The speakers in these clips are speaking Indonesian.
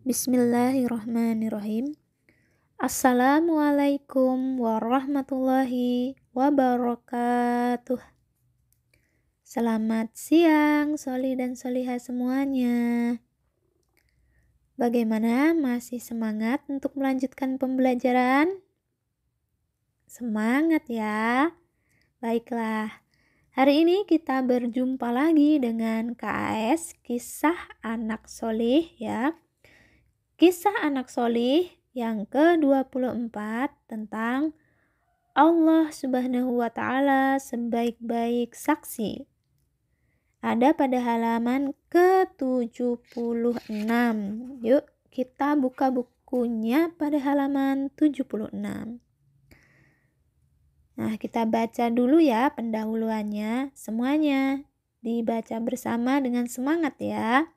Bismillahirrahmanirrahim. Assalamualaikum warahmatullahi wabarakatuh. Selamat siang, Soli dan Soliha semuanya. Bagaimana? Masih semangat untuk melanjutkan pembelajaran? Semangat ya. Baiklah. Hari ini kita berjumpa lagi dengan KAS Kisah Anak Solih ya. Kisah Anak Solih yang ke-24 tentang Allah Subhanahu wa Ta'ala sebaik-baik saksi. Ada pada halaman ke-76. Yuk kita buka bukunya pada halaman 76. Nah, kita baca dulu ya pendahuluannya. Semuanya dibaca bersama dengan semangat ya.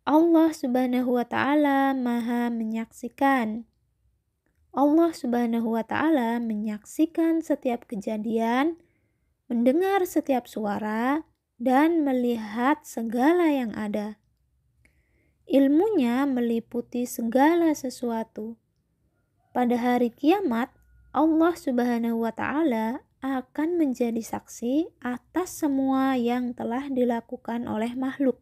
Allah Subhanahu wa Ta'ala Maha menyaksikan. Allah Subhanahu wa Ta'ala menyaksikan setiap kejadian, mendengar setiap suara, dan melihat segala yang ada. Ilmunya meliputi segala sesuatu. Pada hari kiamat, Allah Subhanahu wa Ta'ala akan menjadi saksi atas semua yang telah dilakukan oleh makhluk.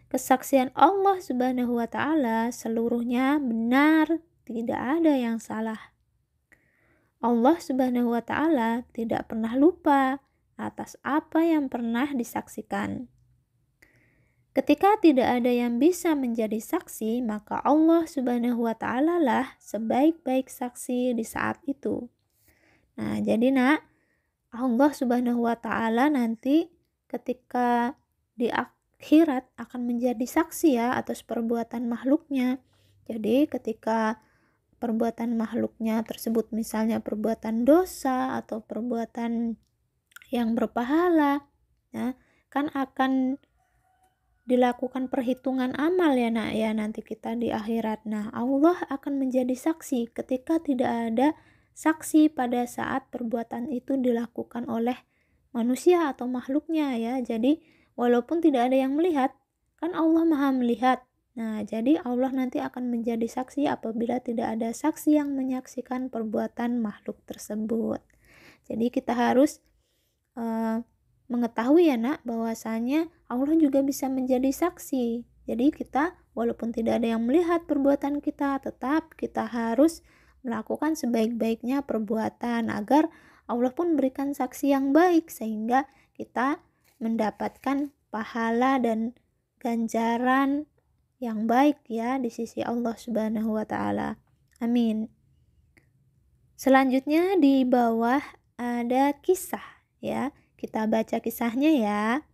Kesaksian Allah Subhanahu wa Ta'ala seluruhnya benar, tidak ada yang salah. Allah Subhanahu wa Ta'ala tidak pernah lupa atas apa yang pernah disaksikan. Ketika tidak ada yang bisa menjadi saksi, maka Allah Subhanahu wa Ta'ala lah sebaik-baik saksi di saat itu. Nah, jadi Allah Subhanahu wa Ta'ala nanti ketika di akhirat akan menjadi saksi ya atas perbuatan makhluknya. Jadi ketika perbuatan makhluknya tersebut misalnya perbuatan dosa atau perbuatan yang berpahala, ya, kan akan dilakukan perhitungan amal ya ya nanti kita di akhirat. Nah, Allah akan menjadi saksi ketika tidak ada saksi pada saat perbuatan itu dilakukan oleh manusia atau makhluknya ya. Jadi walaupun tidak ada yang melihat, kan Allah Maha melihat. Nah, jadi Allah nanti akan menjadi saksi apabila tidak ada saksi yang menyaksikan perbuatan makhluk tersebut. Jadi kita harus mengetahui ya bahwasanya Allah juga bisa menjadi saksi. Jadi kita walaupun tidak ada yang melihat perbuatan kita, tetap kita harus melakukan sebaik-baiknya perbuatan agar Allah pun berikan saksi yang baik sehingga kita mendapatkan pahala dan ganjaran yang baik ya di sisi Allah Subhanahu wa Ta'ala. Amin. Selanjutnya di bawah ada kisah ya. Kita baca kisahnya ya.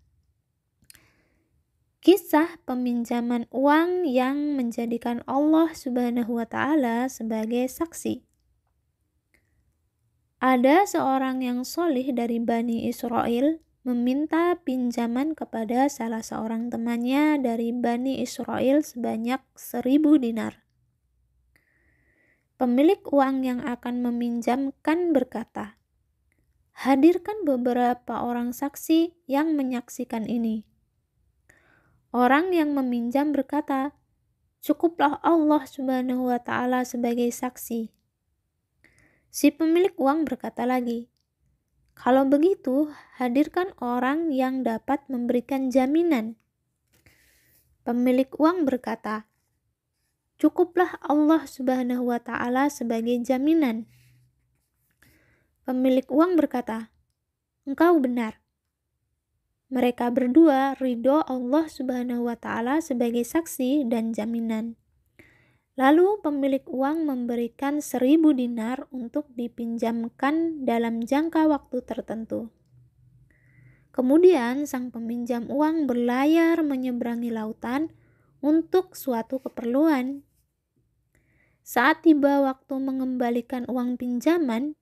Kisah peminjaman uang yang menjadikan Allah Subhanahu wa Ta'ala sebagai saksi. Ada seorang yang solih dari Bani Israel meminta pinjaman kepada salah seorang temannya dari Bani Israel sebanyak 1000 dinar. Pemilik uang yang akan meminjamkan berkata, "Hadirkan beberapa orang saksi yang menyaksikan ini." Orang yang meminjam berkata, "Cukuplah Allah Subhanahu wa Ta'ala sebagai saksi." Si pemilik uang berkata lagi, "Kalau begitu, hadirkan orang yang dapat memberikan jaminan." Pemilik uang berkata, "Cukuplah Allah Subhanahu wa Ta'ala sebagai jaminan." Pemilik uang berkata, "Engkau benar." Mereka berdua ridho Allah Subhanahu wa Ta'ala sebagai saksi dan jaminan. Lalu pemilik uang memberikan 1000 dinar untuk dipinjamkan dalam jangka waktu tertentu. Kemudian sang peminjam uang berlayar menyeberangi lautan untuk suatu keperluan. Saat tiba waktu mengembalikan uang pinjaman,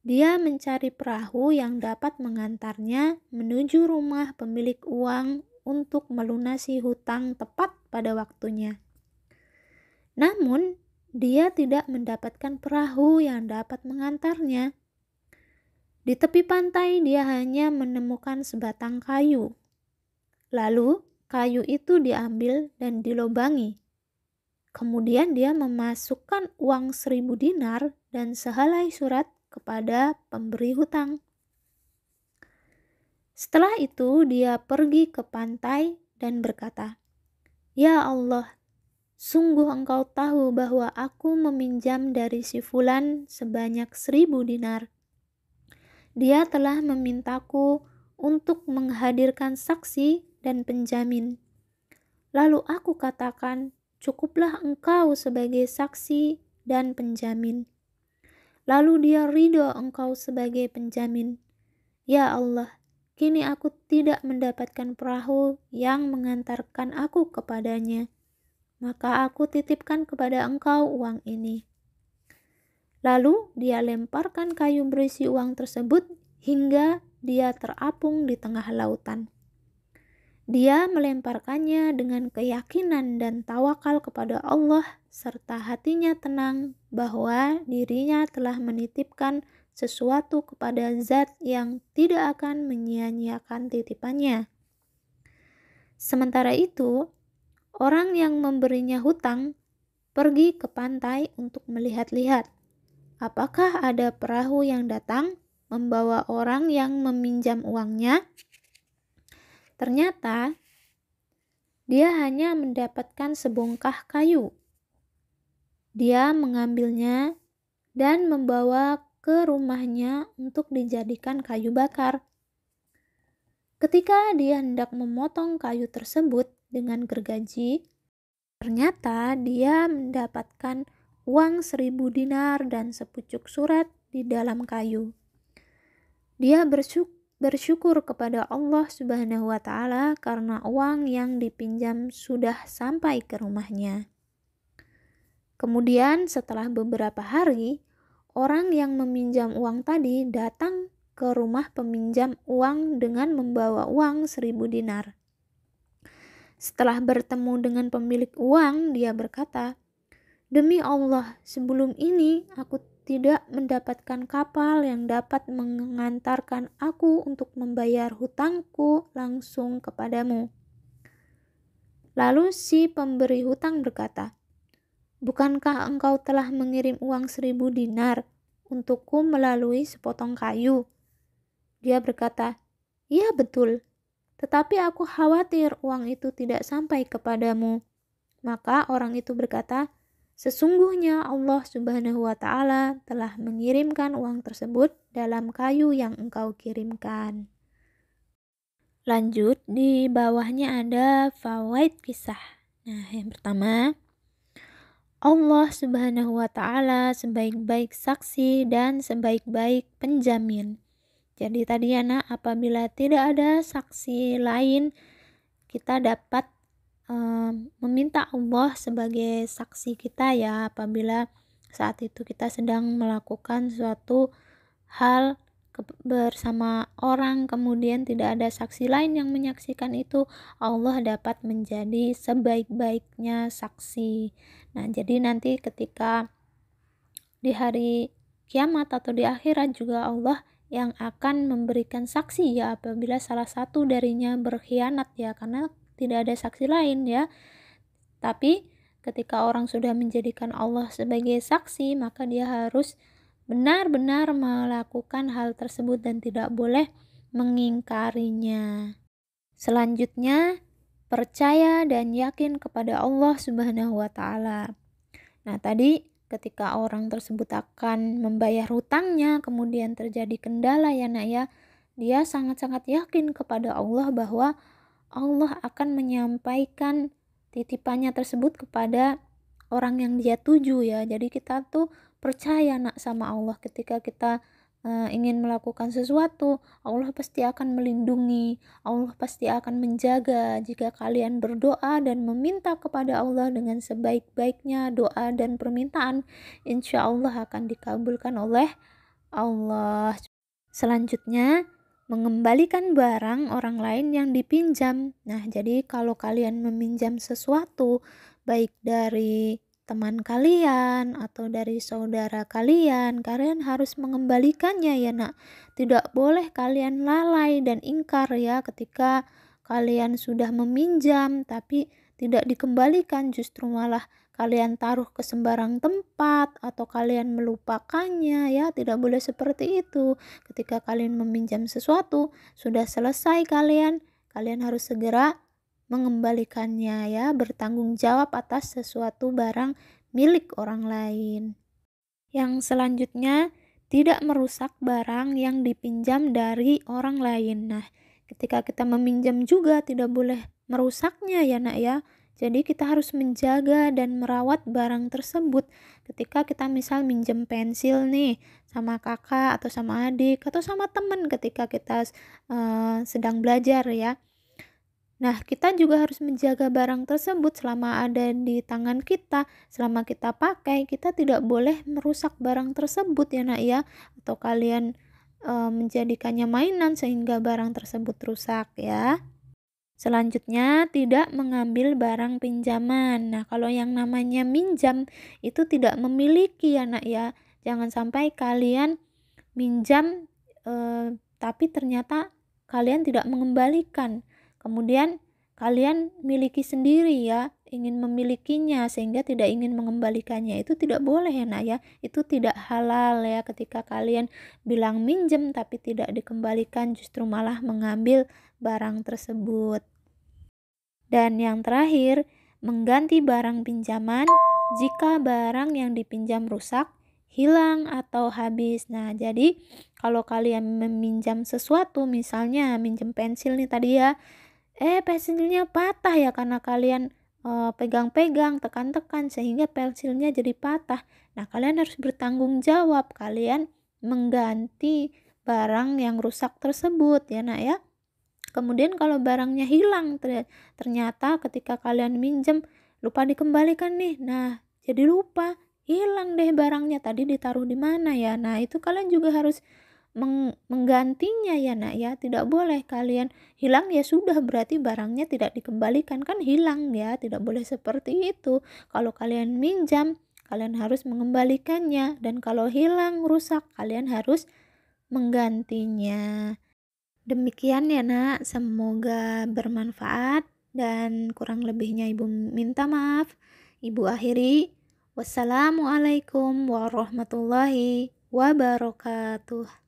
dia mencari perahu yang dapat mengantarnya menuju rumah pemilik uang untuk melunasi hutang tepat pada waktunya. Namun, dia tidak mendapatkan perahu yang dapat mengantarnya. Di tepi pantai dia hanya menemukan sebatang kayu. Lalu kayu itu diambil dan dilobangi. Kemudian dia memasukkan uang 1000 dinar dan sehelai surat kepada pemberi hutang. Setelah itu dia pergi ke pantai dan berkata, "Ya Allah, sungguh Engkau tahu bahwa aku meminjam dari si Fulan sebanyak 1000 dinar. Dia telah memintaku untuk menghadirkan saksi dan penjamin. Lalu aku katakan, cukuplah engkau sebagai saksi dan penjamin. Lalu dia ridho engkau sebagai penjamin. Ya Allah, kini aku tidak mendapatkan perahu yang mengantarkan aku kepadanya. Maka aku titipkan kepada engkau uang ini." Lalu dia lemparkan kayu berisi uang tersebut hingga dia terapung di tengah lautan. Dia melemparkannya dengan keyakinan dan tawakal kepada Allah serta hatinya tenang bahwa dirinya telah menitipkan sesuatu kepada zat yang tidak akan menyia-nyiakan titipannya. Sementara itu, orang yang memberinya hutang pergi ke pantai untuk melihat-lihat apakah ada perahu yang datang membawa orang yang meminjam uangnya. Ternyata dia hanya mendapatkan sebongkah kayu. Dia mengambilnya dan membawa ke rumahnya untuk dijadikan kayu bakar. Ketika dia hendak memotong kayu tersebut dengan gergaji, ternyata dia mendapatkan uang 1000 dinar dan sepucuk surat di dalam kayu. Dia bersyukur kepada Allah Subhanahu wa Ta'ala karena uang yang dipinjam sudah sampai ke rumahnya. Kemudian setelah beberapa hari, orang yang meminjam uang tadi datang ke rumah peminjam uang dengan membawa uang 1000 dinar. Setelah bertemu dengan pemilik uang, dia berkata, "Demi Allah, sebelum ini aku tidak mendapatkan kapal yang dapat mengantarkan aku untuk membayar hutangku langsung kepadamu." Lalu si pemberi hutang berkata, "Bukankah engkau telah mengirim uang 1000 dinar untukku melalui sepotong kayu?" Dia berkata, "Iya betul, tetapi aku khawatir uang itu tidak sampai kepadamu." Maka orang itu berkata, "Sesungguhnya Allah Subhanahu wa Ta'ala telah mengirimkan uang tersebut dalam kayu yang engkau kirimkan." Lanjut, di bawahnya ada fawaid kisah. Nah, yang pertama, Allah Subhanahu wa Ta'ala sebaik-baik saksi dan sebaik-baik penjamin. Jadi tadi anak, apabila tidak ada saksi lain, kita dapat meminta Allah sebagai saksi kita ya, apabila saat itu kita sedang melakukan suatu hal bersama orang, kemudian tidak ada saksi lain yang menyaksikan itu, Allah dapat menjadi sebaik-baiknya saksi. Nah, jadi nanti ketika di hari kiamat atau di akhirat juga Allah yang akan memberikan saksi ya, apabila salah satu darinya berkhianat ya, karena tidak ada saksi lain ya. Tapi ketika orang sudah menjadikan Allah sebagai saksi, maka dia harus benar-benar melakukan hal tersebut dan tidak boleh mengingkarinya. Selanjutnya, percaya dan yakin kepada Allah Subhanahu wa Ta'ala. Nah, tadi ketika orang tersebut akan membayar hutangnya, kemudian terjadi kendala ya nak ya, dia sangat-sangat yakin kepada Allah bahwa Allah akan menyampaikan titipannya tersebut kepada orang yang dia tuju ya. Jadi kita tuh percaya nak sama Allah. Ketika kita ingin melakukan sesuatu, Allah pasti akan melindungi, Allah pasti akan menjaga. Jika kalian berdoa dan meminta kepada Allah dengan sebaik-baiknya doa dan permintaan, insya Allah akan dikabulkan oleh Allah. Selanjutnya, mengembalikan barang orang lain yang dipinjam. Nah, jadi kalau kalian meminjam sesuatu, baik dari teman kalian atau dari saudara kalian, kalian harus mengembalikannya ya nak. Tidak boleh kalian lalai dan ingkar ya ketika kalian sudah meminjam tapi tidak dikembalikan, justru malah kalian taruh ke sembarang tempat atau kalian melupakannya, ya tidak boleh seperti itu. Ketika kalian meminjam sesuatu, sudah selesai kalian harus segera mengembalikannya, ya, bertanggung jawab atas sesuatu barang milik orang lain. Yang selanjutnya, tidak merusak barang yang dipinjam dari orang lain. Nah, ketika kita meminjam juga tidak boleh merusaknya, ya nak, ya. Jadi kita harus menjaga dan merawat barang tersebut. Ketika kita misal minjem pensil nih sama kakak atau sama adik atau sama teman ketika kita sedang belajar, ya. Nah, kita juga harus menjaga barang tersebut selama ada di tangan kita, selama kita pakai, kita tidak boleh merusak barang tersebut, ya nak, ya. Atau kalian menjadikannya mainan sehingga barang tersebut rusak, ya. Selanjutnya, tidak mengambil barang pinjaman. Nah, kalau yang namanya minjam itu tidak memiliki, ya nak, ya. Jangan sampai kalian minjam tapi ternyata kalian tidak mengembalikan. Kemudian kalian miliki sendiri, ya, ingin memilikinya sehingga tidak ingin mengembalikannya. Itu tidak boleh, ya nak, ya. Itu tidak halal, ya, ketika kalian bilang minjem tapi tidak dikembalikan, justru malah mengambil barang tersebut. Dan yang terakhir, mengganti barang pinjaman jika barang yang dipinjam rusak, hilang atau habis. Nah, jadi kalau kalian meminjam sesuatu, misalnya minjem pensil nih tadi, ya, pensilnya patah, ya, karena kalian pegang-pegang, tekan-tekan sehingga pensilnya jadi patah. Nah, kalian harus bertanggung jawab, kalian mengganti barang yang rusak tersebut, ya nak, ya. Kemudian kalau barangnya hilang, ternyata ketika kalian minjem lupa dikembalikan nih. Nah, jadi lupa, hilang deh barangnya, tadi ditaruh di mana, ya. Nah, itu kalian juga harus menggantinya, ya nak, ya. Tidak boleh kalian hilang, ya sudah, berarti barangnya tidak dikembalikan, kan hilang, ya. Tidak boleh seperti itu. Kalau kalian minjam, kalian harus mengembalikannya, dan kalau hilang, rusak, kalian harus menggantinya. Demikian, ya nak, semoga bermanfaat, dan kurang lebihnya ibu minta maaf. Ibu akhiri, wassalamualaikum warahmatullahi wabarakatuh.